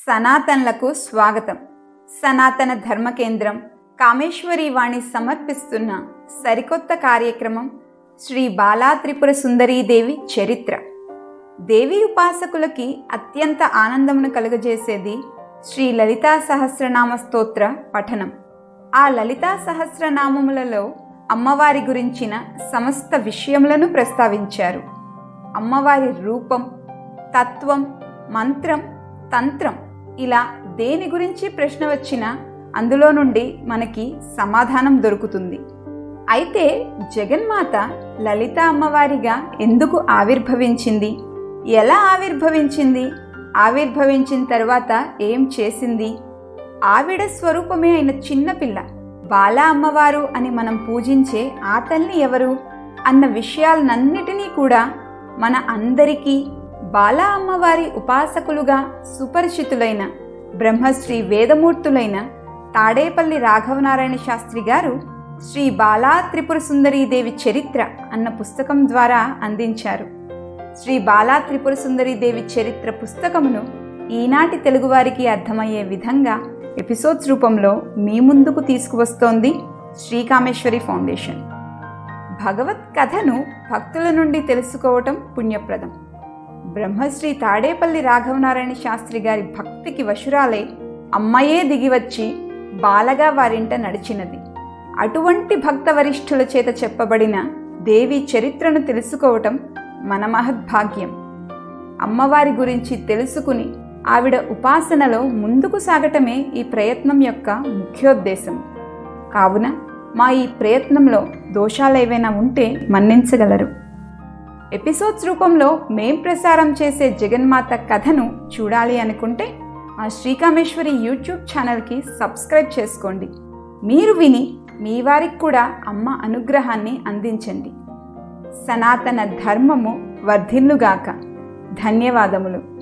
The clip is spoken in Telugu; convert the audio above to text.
సనాతనలకు స్వాగతం. సనాతన ధర్మ కేంద్రం కామేశ్వరి వాణి సమర్పిస్తున్న సరికొత్త కార్యక్రమం శ్రీ బాలా త్రిపుర సుందరీదేవి చరిత్ర. దేవి ఉపాసకులకి అత్యంత ఆనందమును కలుగజేసేది శ్రీ లలితా సహస్రనామ స్తోత్ర పఠనం. ఆ లలితా సహస్రనామములలో అమ్మవారి గురించిన సమస్త విషయములను ప్రస్తావించారు. అమ్మవారి రూపం, తత్వం, మంత్రం, తంత్రం, ఇలా దేని గురించి ప్రశ్న వచ్చినా అందులో నుండి మనకి సమాధానం దొరుకుతుంది. అయితే జగన్మాత లలిత అమ్మవారిగా ఎందుకు ఆవిర్భవించింది, ఎలా ఆవిర్భవించింది, ఆవిర్భవించిన తర్వాత ఏం చేసింది, ఆవిడ స్వరూపమే అయిన చిన్నపిల్ల బాలా అమ్మవారు అని మనం పూజించే ఆ తల్లి ఎవరు అన్న విషయాలన్నిటినీ కూడా మన అందరికీ బాలా అమ్మవారి ఉపాసకులుగా సుపరిచితులైన బ్రహ్మశ్రీ వేదమూర్తులైన తాడేపల్లి రాఘవనారాయణ శాస్త్రి గారు శ్రీ బాలా త్రిపుర సుందరీదేవి చరిత్ర అన్న పుస్తకం ద్వారా అందించారు. శ్రీ బాలా త్రిపుర సుందరీదేవి చరిత్ర పుస్తకమును ఈనాటి తెలుగువారికి అర్థమయ్యే విధంగా ఎపిసోడ్స్ రూపంలో మీ ముందుకు తీసుకువస్తోంది శ్రీ కామేశ్వరి ఫౌండేషన్. భగవత్ కథను భక్తుల నుండి తెలుసుకోవటం పుణ్యప్రదం. బ్రహ్మశ్రీ తాడేపల్లి రాఘవనారాయణ శాస్త్రి గారి భక్తికి వశురాలై అమ్మయే దిగివచ్చి బాలగా వారింట నడిచినది. అటువంటి భక్త వరిష్ఠుల చేత చెప్పబడిన దేవి చరిత్రను తెలుసుకోవటం మన మహద్భాగ్యం. అమ్మవారి గురించి తెలుసుకుని ఆవిడ ఉపాసనలో ముందుకు సాగటమే ఈ ప్రయత్నం యొక్క ముఖ్యోద్దేశం. కావున మా ఈ ప్రయత్నంలో దోషాలేవైనా ఉంటే మన్నించగలరు. ఎపిసోడ్స్ రూపంలో మేం ప్రసారం చేసే జగన్మాత కథను చూడాలి అనుకుంటే మా శ్రీకామేశ్వరి యూట్యూబ్ ఛానల్కి సబ్స్క్రైబ్ చేసుకోండి. మీరు విని మీ వారికి కూడా అమ్మ అనుగ్రహాన్ని అందించండి. సనాతన ధర్మము వర్ధిల్లుగాక. ధన్యవాదములు.